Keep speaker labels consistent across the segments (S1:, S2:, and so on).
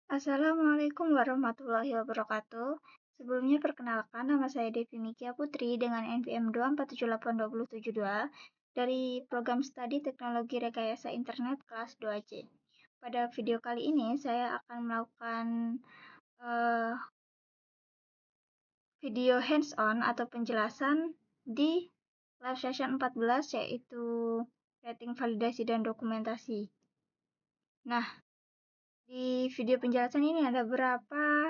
S1: Assalamualaikum warahmatullahi wabarakatuh. Sebelumnya perkenalkan, nama saya Devi Nikia Putri dengan NPM 2478272 dari Program Studi Teknologi Rekayasa Internet kelas 2C. Pada video kali ini saya akan melakukan video hands-on atau penjelasan di live session 14 yaitu rating validasi dan dokumentasi. Nah, di video penjelasan ini ada beberapa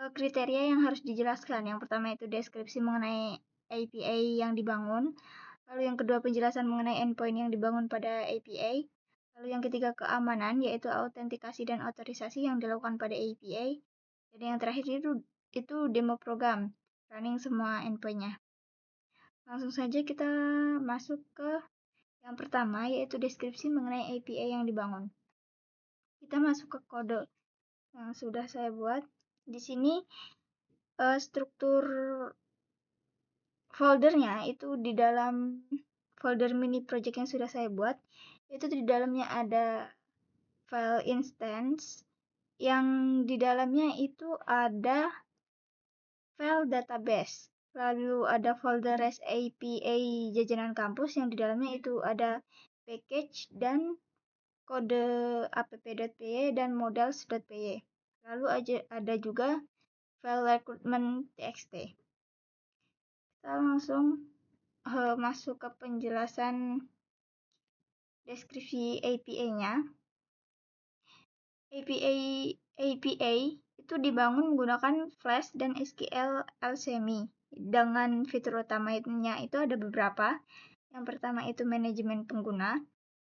S1: kriteria yang harus dijelaskan. Yang pertama itu deskripsi mengenai API yang dibangun. Lalu yang kedua penjelasan mengenai endpoint yang dibangun pada API. Lalu yang ketiga keamanan, yaitu autentikasi dan otorisasi yang dilakukan pada API. Dan yang terakhir itu demo program, running semua endpointnya. Langsung saja kita masuk ke yang pertama, yaitu deskripsi mengenai API yang dibangun. Kita masuk ke kode yang sudah saya buat. Di sini struktur foldernya itu di dalam folder mini project yang sudah saya buat, itu di dalamnya ada file instance yang di dalamnya itu ada file database, lalu ada folder REST API jajanan kampus yang di dalamnya itu ada package dan kode app.py dan models.py. Lalu ada juga file recruitment.txt. Kita langsung masuk ke penjelasan deskripsi API-nya. API itu dibangun menggunakan Flash dan SQL Alchemy. Dengan fitur utamanya itu ada beberapa. Yang pertama itu manajemen pengguna,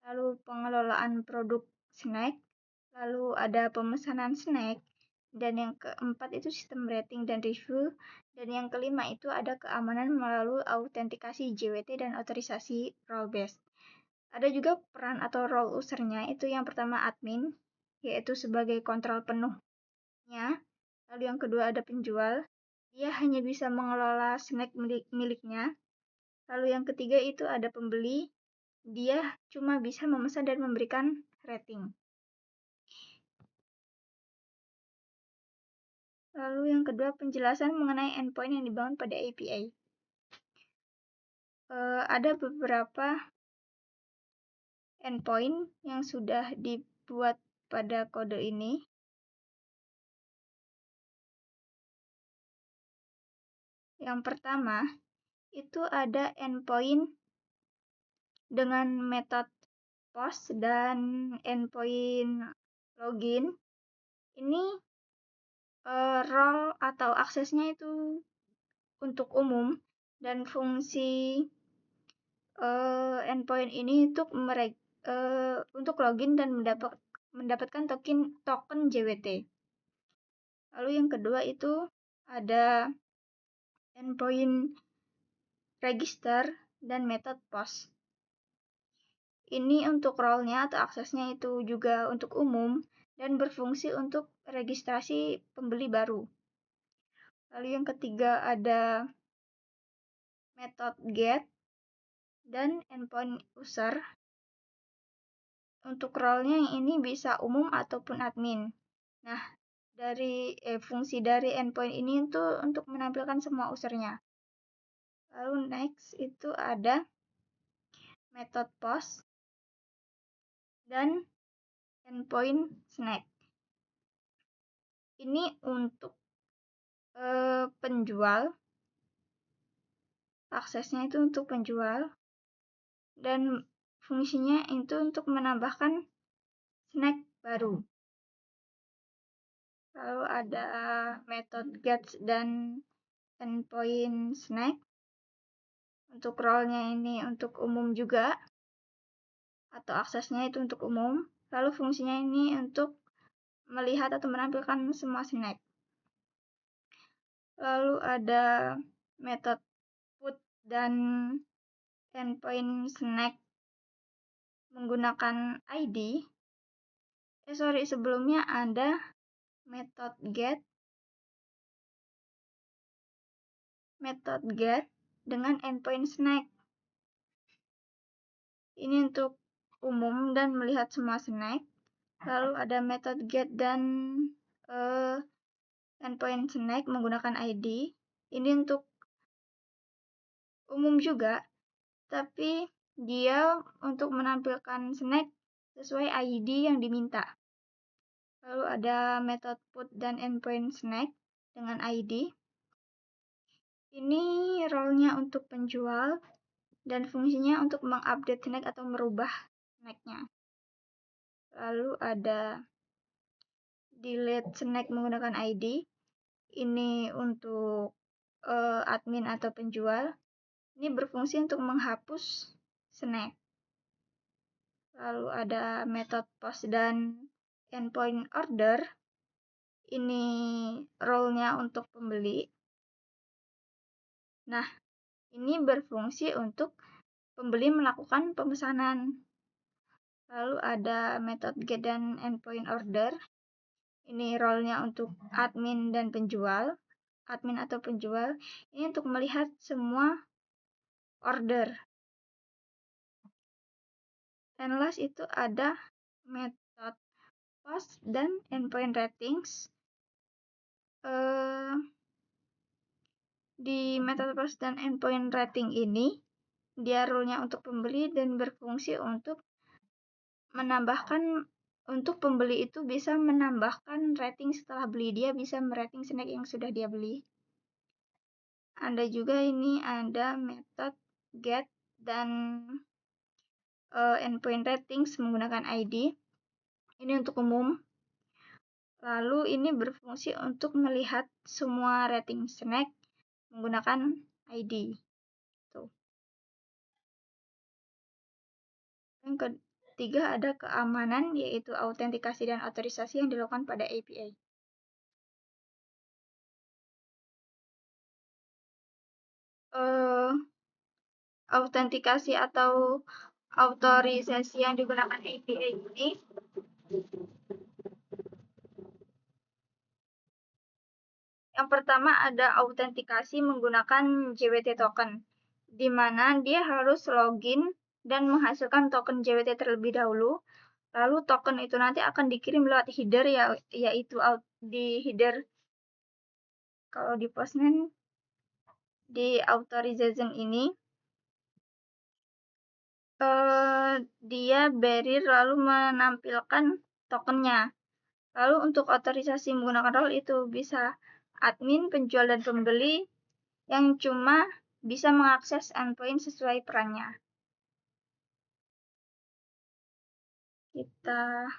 S1: lalu pengelolaan produk snack, lalu ada pemesanan snack, dan yang keempat itu sistem rating dan review, dan yang kelima itu ada keamanan melalui autentikasi JWT dan otorisasi role based. Ada juga peran atau role usernya, itu yang pertama admin, yaitu sebagai kontrol penuhnya. Lalu yang kedua ada penjual, dia hanya bisa mengelola snack miliknya. Lalu yang ketiga itu ada pembeli, dia cuma bisa memesan dan memberikan rating. Lalu yang kedua penjelasan mengenai endpoint yang dibangun pada API. Ada beberapa endpoint yang sudah dibuat pada kode ini. Yang pertama, itu ada endpoint dengan metode post dan endpoint login. Ini role atau aksesnya itu untuk umum dan fungsi endpoint ini untuk login dan mendapatkan token JWT. Lalu yang kedua itu ada endpoint register dan method post. Ini untuk role-nya atau aksesnya itu juga untuk umum dan berfungsi untuk registrasi pembeli baru. Lalu yang ketiga ada method get dan endpoint user. Untuk role-nya yang ini bisa umum ataupun admin. Nah, fungsi dari endpoint ini itu untuk menampilkan semua usernya. Lalu next itu ada method post dan endpoint snack. Ini untuk penjual, aksesnya itu untuk penjual, dan fungsinya itu untuk menambahkan snack baru. Lalu ada method get dan endpoint snack. Untuk role-nya ini untuk umum juga, atau aksesnya itu untuk umum. Lalu fungsinya ini untuk melihat atau menampilkan semua snack. Lalu ada method put dan endpoint snack menggunakan ID. Sebelumnya ada method get dengan endpoint snack. Ini untuk umum dan melihat semua snack. Lalu ada metode get dan endpoint snack menggunakan ID. Ini untuk umum juga, tapi dia untuk menampilkan snack sesuai ID yang diminta. Lalu ada metode put dan endpoint snack dengan ID. Ini role-nya untuk penjual dan fungsinya untuk mengupdate snack atau merubah snack-nya. Lalu ada delete snack menggunakan ID. Ini untuk admin atau penjual. Ini berfungsi untuk menghapus snack. Lalu ada metode post dan endpoint order. Ini role-nya untuk pembeli. Nah, ini berfungsi untuk pembeli melakukan pemesanan. Lalu ada metode get dan endpoint order. Ini role-nya untuk admin dan penjual. Admin atau penjual ini untuk melihat semua order. Dan last itu ada metode post dan endpoint ratings. Di metode post dan endpoint rating ini, dia role-nya untuk pembeli dan berfungsi untuk menambahkan, untuk pembeli itu bisa menambahkan rating setelah beli. Dia bisa merating snack yang sudah dia beli. Ada juga ini ada metode get dan endpoint ratings menggunakan ID. Ini untuk umum. Lalu ini berfungsi untuk melihat semua rating snack menggunakan ID. Tuh. Yang ketiga ada keamanan, yaitu autentikasi dan otorisasi yang dilakukan pada API. Autentikasi atau autorisasi yang digunakan API ini yang pertama ada autentikasi menggunakan JWT token, di mana dia harus login dan menghasilkan token JWT terlebih dahulu. Lalu token itu nanti akan dikirim lewat header, yaitu di header kalau di Postman di authorization ini dia barrier lalu menampilkan tokennya. Lalu untuk otorisasi menggunakan role itu bisa admin, penjual, dan pembeli yang cuma bisa mengakses endpoint sesuai perannya. Kita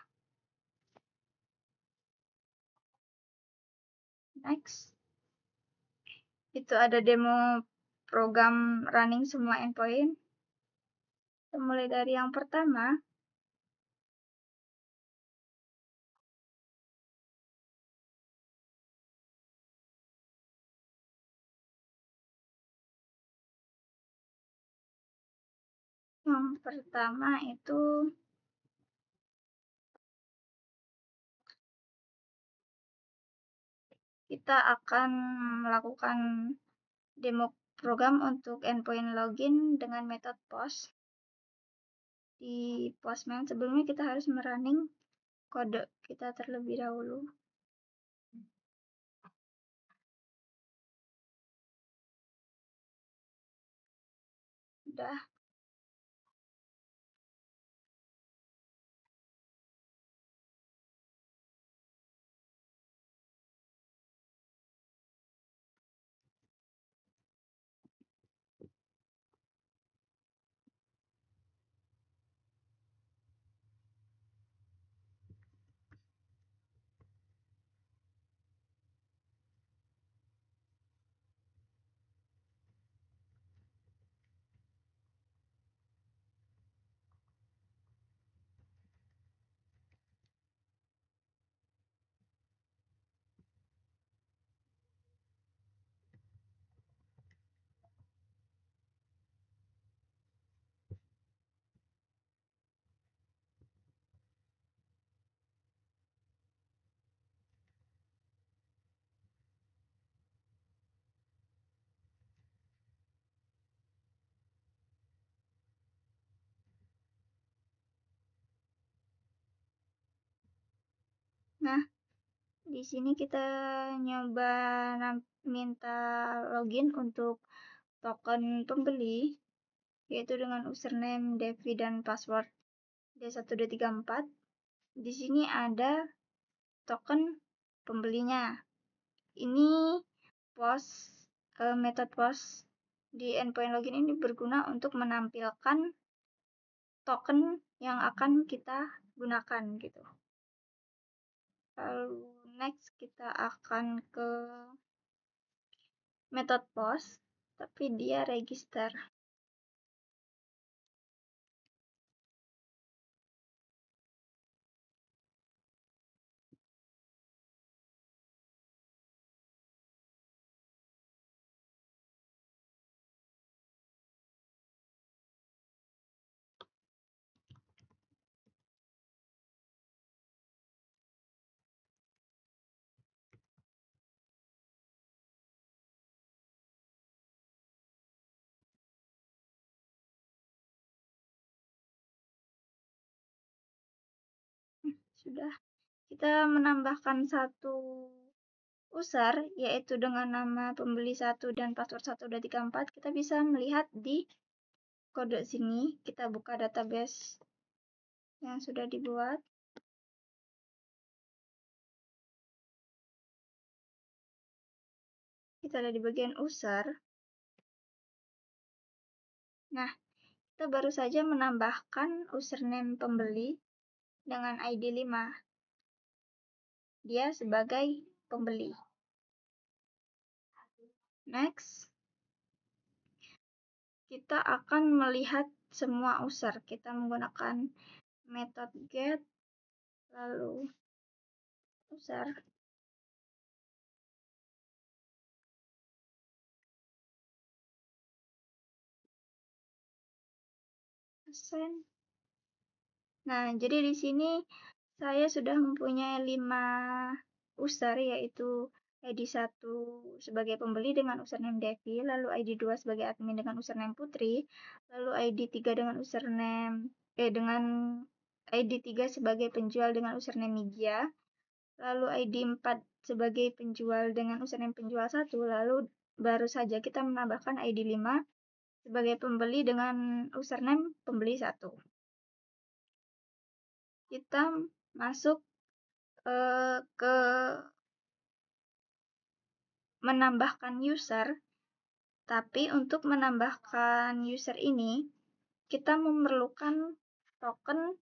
S1: next. Itu ada demo program running semua endpoint. Kita mulai dari yang pertama. Yang pertama itu kita akan melakukan demo program untuk endpoint login dengan metode post. Di Postman sebelumnya kita harus merunning kode kita terlebih dahulu. Udah. Di sini kita nyoba minta login untuk token pembeli, yaitu dengan username, devi, dan password D1234. Di sini ada token pembelinya. Ini method post di endpoint login ini berguna untuk menampilkan token yang akan kita gunakan gitu. Lalu next kita akan ke method post, tapi dia register. Sudah, kita menambahkan satu user, yaitu dengan nama pembeli 1 dan password 1234. Kita bisa melihat di kode sini. Kita buka database yang sudah dibuat. Kita ada di bagian user. Nah, kita baru saja menambahkan username pembeli dengan ID 5. Dia sebagai pembeli. Next, kita akan melihat semua user. Kita menggunakan method get, lalu user. Assign. Nah, jadi di sini saya sudah mempunyai 5 user, yaitu ID 1 sebagai pembeli dengan username Devi, lalu ID 2 sebagai admin dengan username Putri, lalu ID 3 dengan ID 3 sebagai penjual dengan username Mijia, lalu ID 4 sebagai penjual dengan username penjual 1, lalu baru saja kita menambahkan ID 5 sebagai pembeli dengan username pembeli 1. Kita masuk ke menambahkan user, tapi untuk menambahkan user ini kita memerlukan token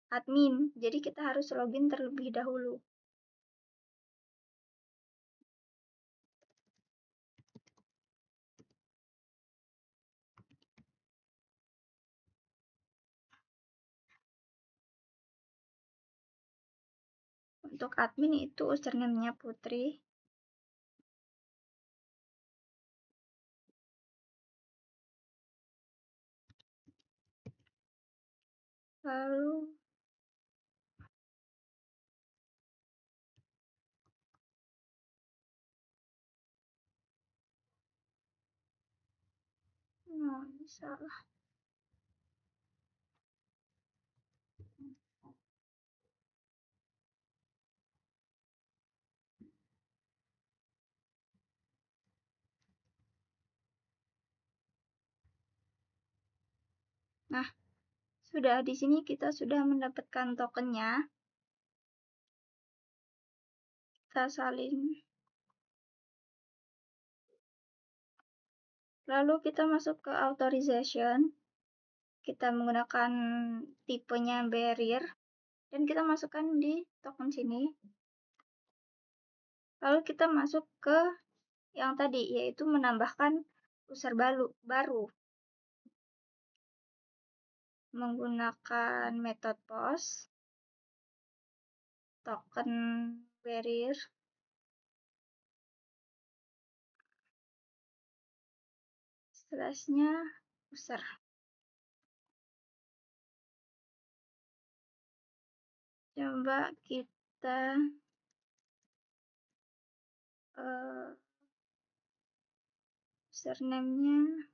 S1: admin, jadi kita harus login terlebih dahulu. Untuk admin itu username-nya Putri. Lalu salah. Nah, sudah di sini kita sudah mendapatkan tokennya. Kita salin. Lalu kita masuk ke authorization. Kita menggunakan tipenya barrier dan kita masukkan di token sini. Lalu kita masuk ke yang tadi, yaitu menambahkan user baru menggunakan method post, token barrier, slashnya user. Coba kita username-nya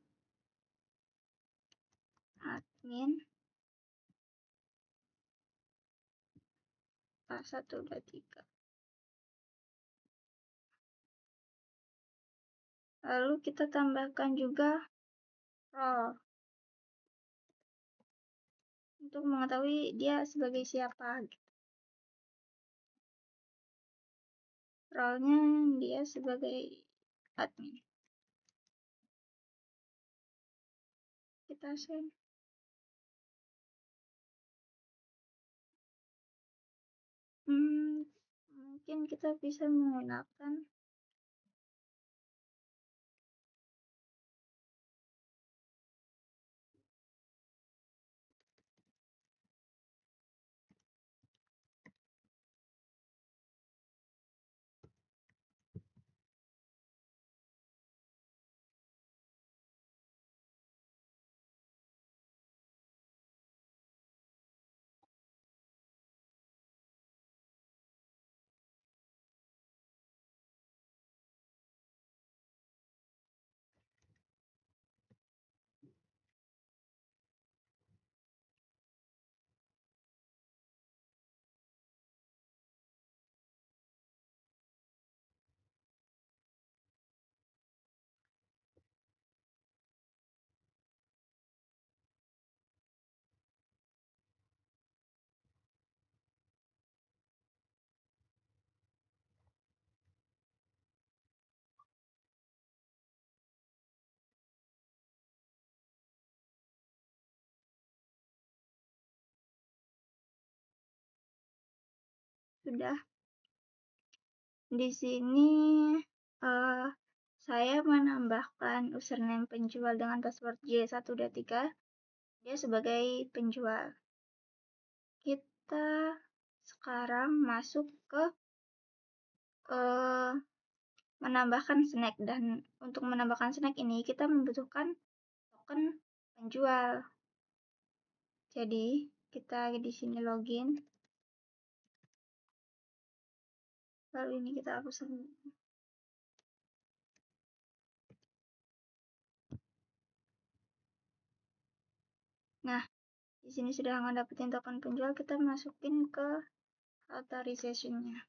S1: admin A123. Lalu kita tambahkan juga role untuk mengetahui dia sebagai siapa. Role-nya dia sebagai admin. Kita save. Mungkin kita bisa menggunakan sudah. Di sini saya menambahkan username penjual dengan password J123. Dia sebagai penjual. Kita sekarang masuk ke menambahkan snack, dan untuk menambahkan snack ini kita membutuhkan token penjual. Jadi kita di sini login, lalu ini kita hapus. Nah, di sini sudah mendapatkan token penjual, kita masukin ke authorization-nya.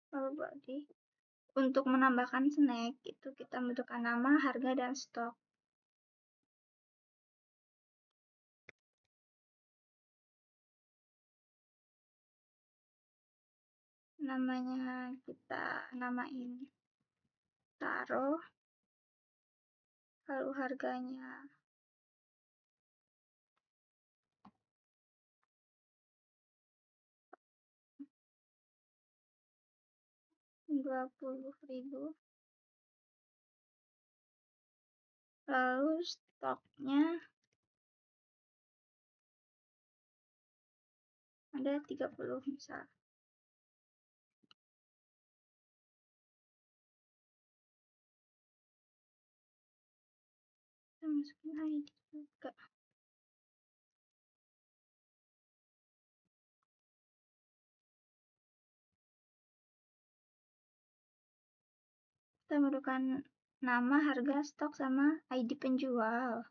S1: Lalu body. Untuk menambahkan snack itu kita membutuhkan nama, harga, dan stok. Namanya kita namain Taro. Lalu harganya 20.000. Lalu stoknya ada 30 misal. Kita masukin ID juga. Kita membutuhkan nama, harga, stok, sama ID penjual.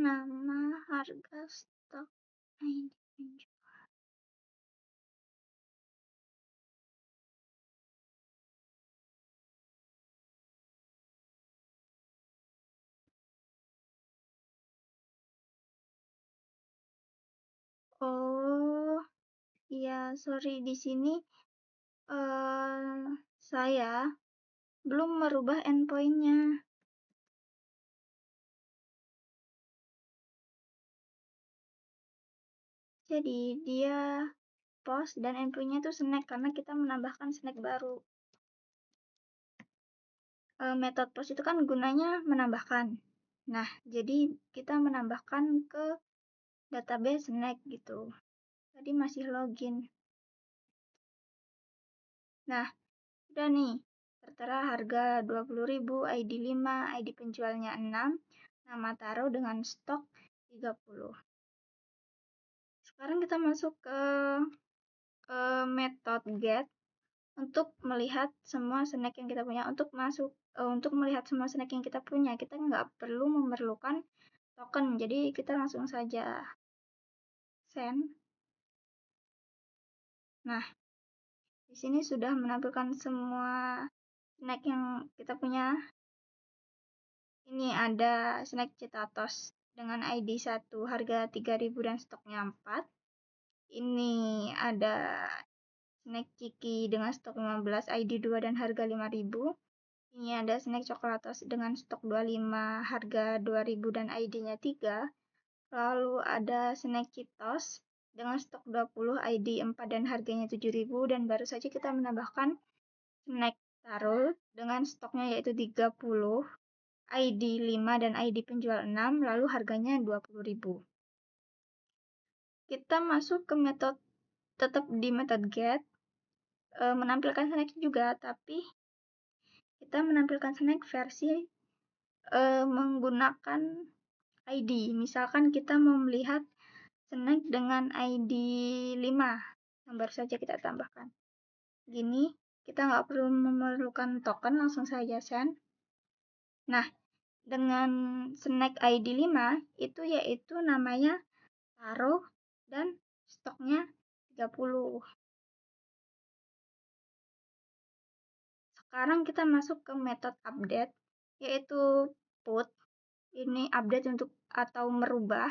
S1: nama, harga, stok, ID penjual. Oh, iya, sorry, di sini saya belum merubah endpoint-nya. Jadi dia post dan endpoint-nya itu snack karena kita menambahkan snack baru. Method post itu kan gunanya menambahkan. Nah, jadi kita menambahkan ke database snack gitu. Tadi masih login. Nah, udah nih. Tertera harga 20.000, ID 5, ID penjualnya 6, nama taruh dengan stok 30. Sekarang kita masuk ke metode get untuk melihat semua snack yang kita punya. Untuk melihat semua snack yang kita punya, kita nggak perlu memerlukan token. Jadi kita langsung saja send. Nah, di sini sudah menampilkan semua snack yang kita punya. Ini ada snack Citatos dengan ID 1 harga 3.000 dan stoknya 4. Ini ada snack Ciki dengan stok 15, ID 2 dan harga 5.000. Ini ada snack Coklatos dengan stok 25, harga 2.000 dan ID-nya 3. Lalu ada snack Citos dengan stok 20, ID 4 dan harganya 7.000. Dan baru saja kita menambahkan snack Tarul dengan stoknya yaitu 30, ID 5 dan ID penjual 6, lalu harganya 20.000. Kita masuk ke metode, tetap di metode get, menampilkan snack juga, tapi kita menampilkan snack versi menggunakan ID. Misalkan kita mau melihat snack dengan ID 5 yang baru saja kita tambahkan. Gini, kita nggak perlu memerlukan token, langsung saja send. Nah, dengan snack ID 5 itu yaitu namanya taruh dan stoknya 30. Sekarang kita masuk ke metode update, yaitu put. Ini update untuk atau merubah.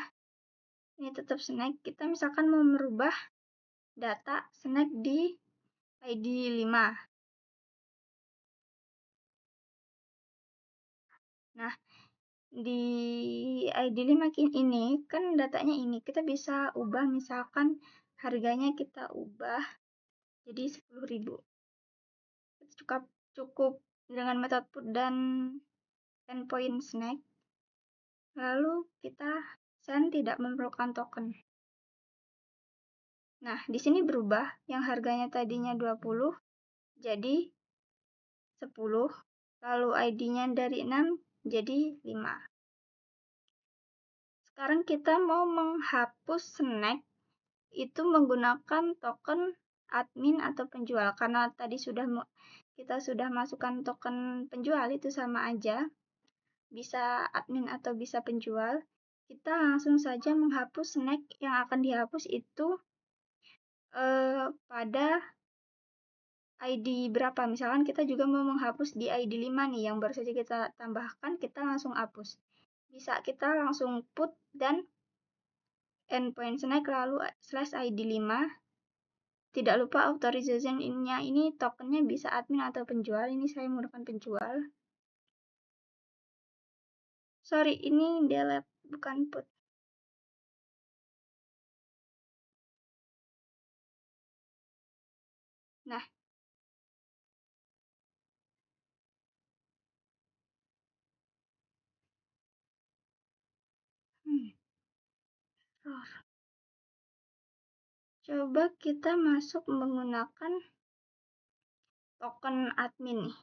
S1: Ini tetap snack. Kita misalkan mau merubah data snack di ID 5. Nah, di ID 5 ini kan datanya ini. Kita bisa ubah, misalkan harganya kita ubah jadi 10.000. Cukup dengan metode put dan endpoint snack. Lalu kita send, tidak memerlukan token. Nah, di sini berubah, yang harganya tadinya 20 jadi 10, lalu ID-nya dari 6 jadi 5. Sekarang kita mau menghapus snack itu menggunakan token admin atau penjual. Karena tadi kita sudah masukkan token penjual, itu sama aja. Bisa admin atau bisa penjual. Kita langsung saja menghapus snack. Yang akan dihapus itu pada ID berapa. Misalkan kita juga mau menghapus di ID 5 nih, yang baru saja kita tambahkan, kita langsung hapus. Bisa kita langsung put dan endpoint snack lalu /ID 5. Tidak lupa authorization-nya ini tokennya bisa admin atau penjual. Ini saya menggunakan penjual. Sorry, ini delete bukan put. Nah, coba kita masuk menggunakan token admin nih.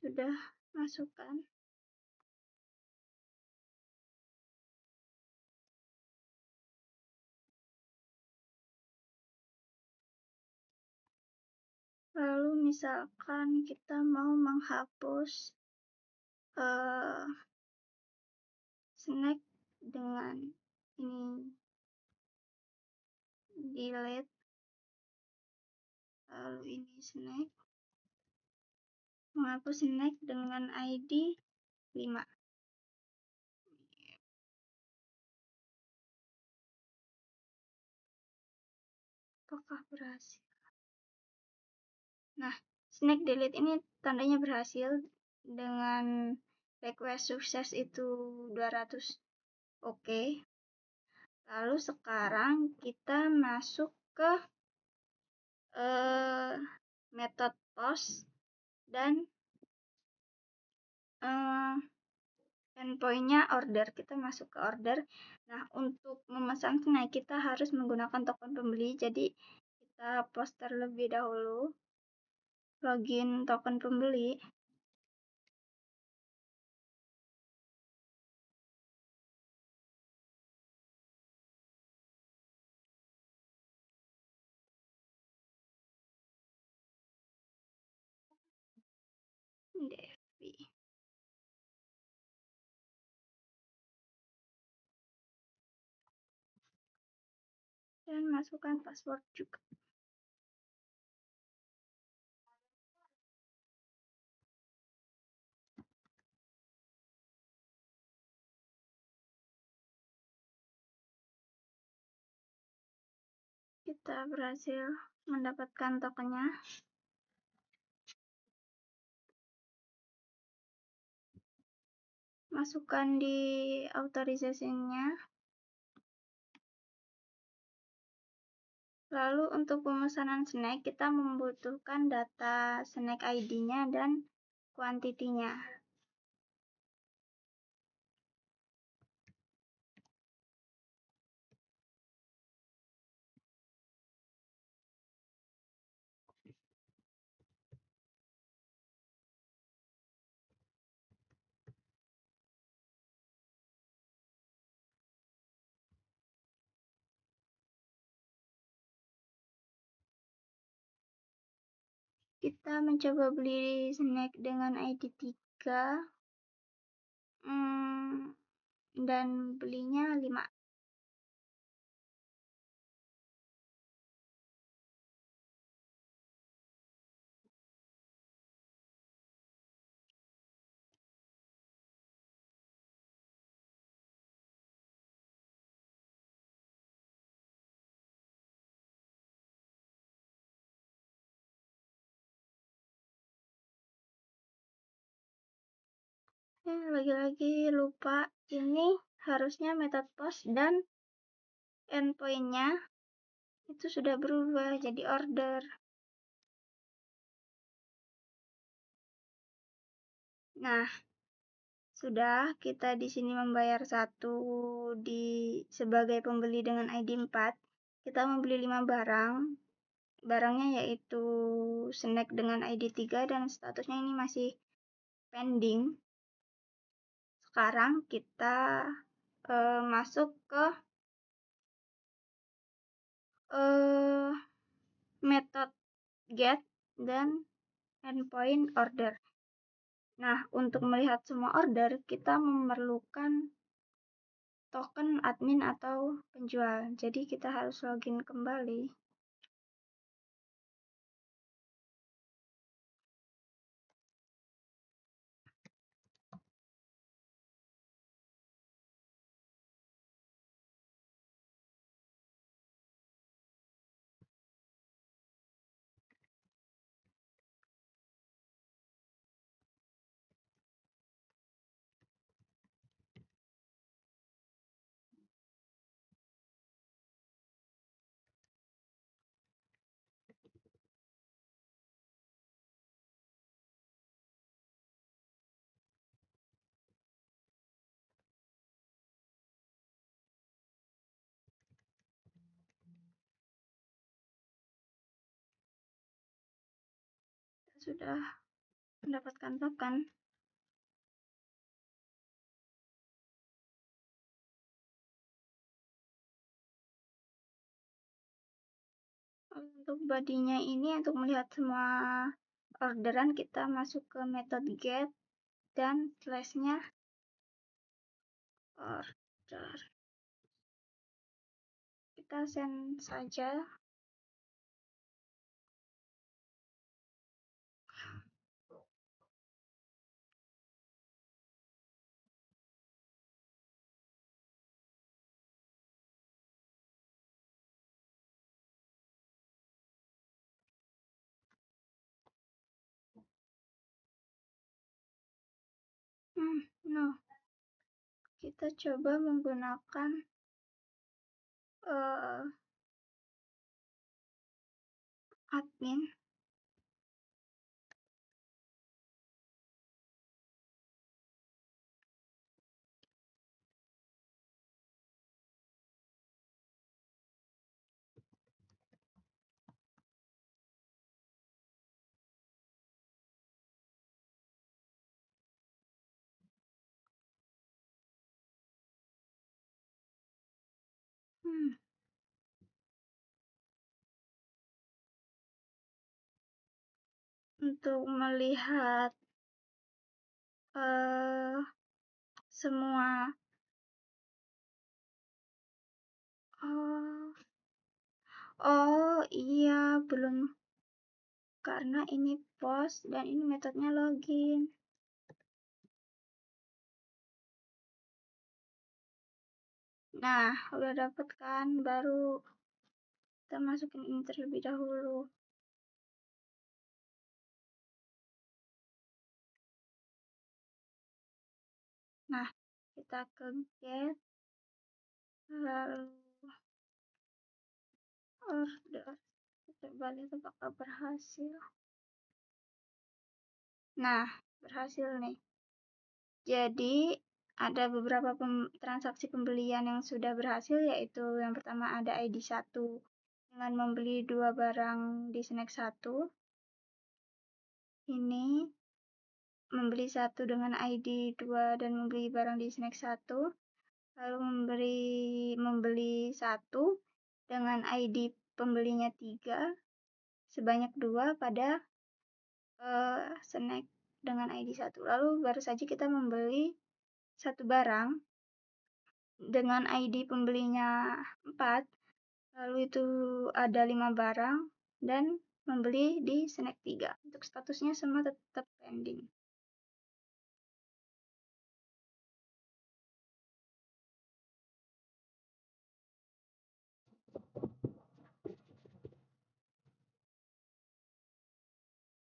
S1: sudah masukkan. Lalu misalkan kita mau menghapus snack dengan ini delete, lalu ini snack, menghapus snack dengan ID 5. Apakah berhasil? Nah, snack delete ini tandanya berhasil dengan request sukses itu 200. Oke. Lalu sekarang kita masuk ke method post dan endpoint-nya order. Kita masuk ke order. Nah, untuk memesan snack kita harus menggunakan token pembeli. Jadi kita post terlebih dahulu. Login token pembeli. Devi. Dan masukkan password juga. Kita berhasil mendapatkan tokennya. Masukkan di authorization-nya. Lalu untuk pemesanan snack kita membutuhkan data snack ID-nya dan kuantitinya. Kita mencoba beli snack dengan ID 3 dan belinya 5. Lagi-lagi lupa, ini harusnya method post dan endpoint-nya itu sudah berubah jadi order. Nah, sudah kita di sini membayar 1 sebagai pembeli dengan ID 4. Kita membeli 5 barang. Barangnya yaitu snack dengan ID 3 dan statusnya ini masih pending. Sekarang kita masuk ke method get dan endpoint order. Nah, untuk melihat semua order, kita memerlukan token admin atau penjual. Jadi kita harus login kembali. Sudah mendapatkan token. Untuk bodinya ini, untuk melihat semua orderan, kita masuk ke metode get dan slashnya order. Kita send saja. No. Kita coba menggunakan admin. Untuk melihat semua oh iya, belum, karena ini post dan ini metodenya login. Nah, udah dapet kan, baru kita masukin ini terlebih dahulu. Nah, kita ke get, lalu order. Coba lihat apakah berhasil. Nah, berhasil nih. Jadi, ada beberapa transaksi pembelian yang sudah berhasil, yaitu yang pertama ada ID 1 dengan membeli 2 barang di snack 1. Ini membeli 1 dengan ID 2 dan membeli barang di snack 1. Lalu membeli 1 dengan ID pembelinya 3 sebanyak 2 pada snack dengan ID 1. Lalu baru saja kita membeli 1 barang dengan ID pembelinya 4, lalu itu ada 5 barang dan membeli di snack 3. Untuk statusnya semua tetap pending.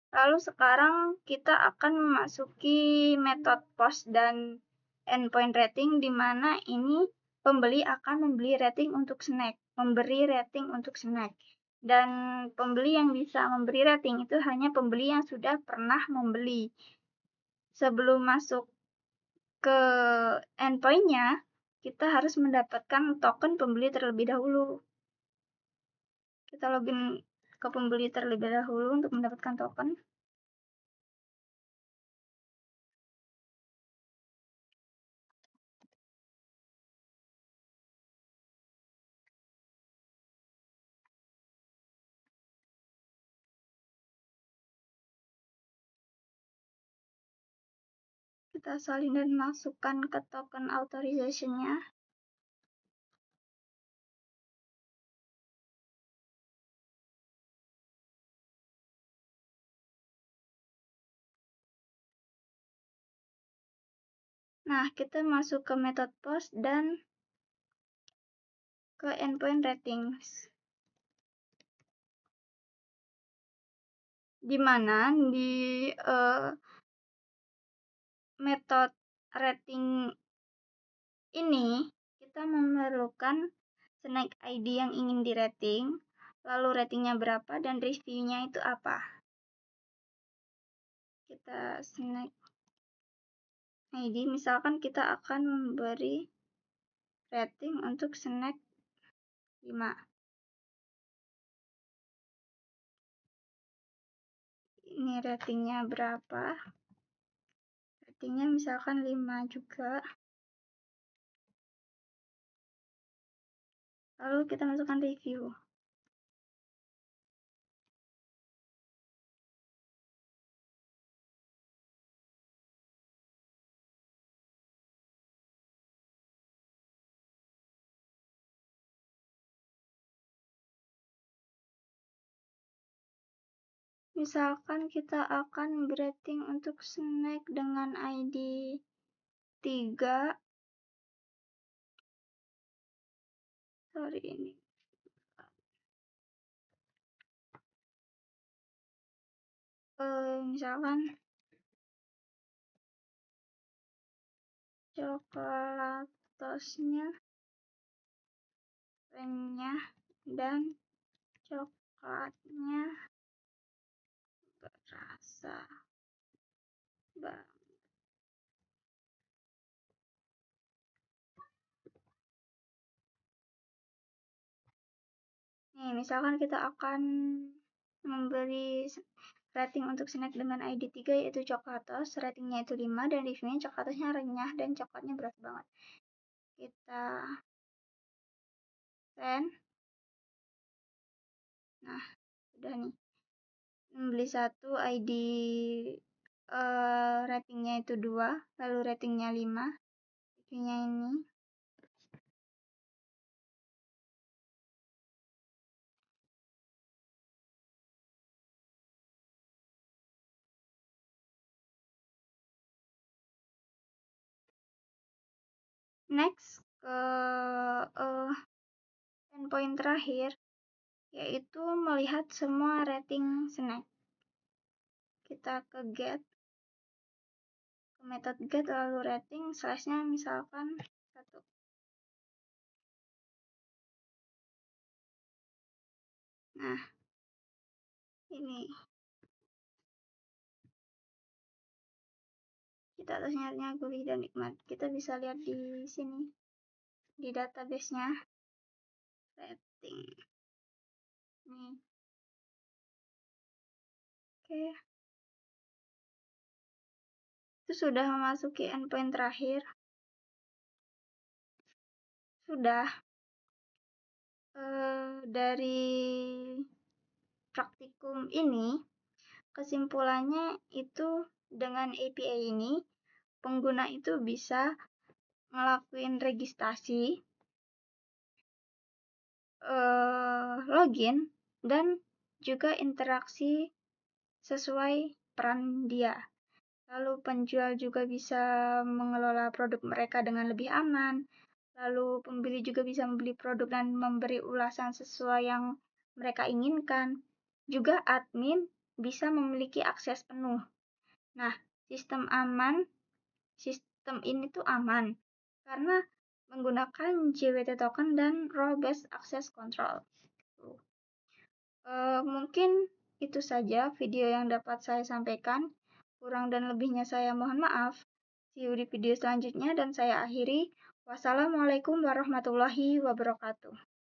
S1: Lalu sekarang kita akan memasuki metode post dan endpoint rating, di mana ini pembeli akan memberi rating untuk snack. Dan pembeli yang bisa memberi rating itu hanya pembeli yang sudah pernah membeli. Sebelum masuk ke endpointnya, kita harus mendapatkan token pembeli terlebih dahulu. Kita login ke pembeli terlebih dahulu untuk mendapatkan token. Kita salin dan masukkan ke token authorization-nya. Nah, kita masuk ke method post dan ke endpoint ratings, di mana di method rating ini kita memerlukan snack ID yang ingin di rating, lalu ratingnya berapa dan reviewnya itu apa. Kita snack ID, misalkan kita akan memberi rating untuk snack 5. ini ratingnya berapa. Ratingnya misalkan 5 juga. Lalu kita masukkan review. Misalkan kita akan berating untuk snack dengan ID 3. Sorry ini. Misalkan coklat tosnya, renyah, dan coklatnya berasa banget. Nih, misalkan kita akan memberi rating untuk snack dengan ID 3 yaitu coklatos, ratingnya itu 5 dan reviewnya coklatosnya renyah dan coklatnya berat banget. Kita send. Nah, udah nih. Beli 1 ID ratingnya itu 2, lalu ratingnya 5. Reviewnya ini. Next ke endpoint terakhir, yaitu melihat semua rating snack. Kita ke get, ke method get, lalu rating, slashnya misalkan 1. Nah, ini kita atas nyarinya gurih dan nikmat. Kita bisa lihat di sini, di database-nya rating. Nih. Oke. Itu sudah memasuki endpoint terakhir. Sudah. Dari praktikum ini, kesimpulannya itu dengan API ini, pengguna itu bisa ngelakuin registrasi, login, dan juga interaksi sesuai peran dia. Lalu penjual juga bisa mengelola produk mereka dengan lebih aman. Lalu pembeli juga bisa membeli produk dan memberi ulasan sesuai yang mereka inginkan. Juga admin bisa memiliki akses penuh. Nah, sistem ini tuh aman karena menggunakan JWT token dan role based access control. Mungkin itu saja video yang dapat saya sampaikan. Kurang dan lebihnya saya mohon maaf. See you di video selanjutnya dan saya akhiri. Wassalamualaikum warahmatullahi wabarakatuh.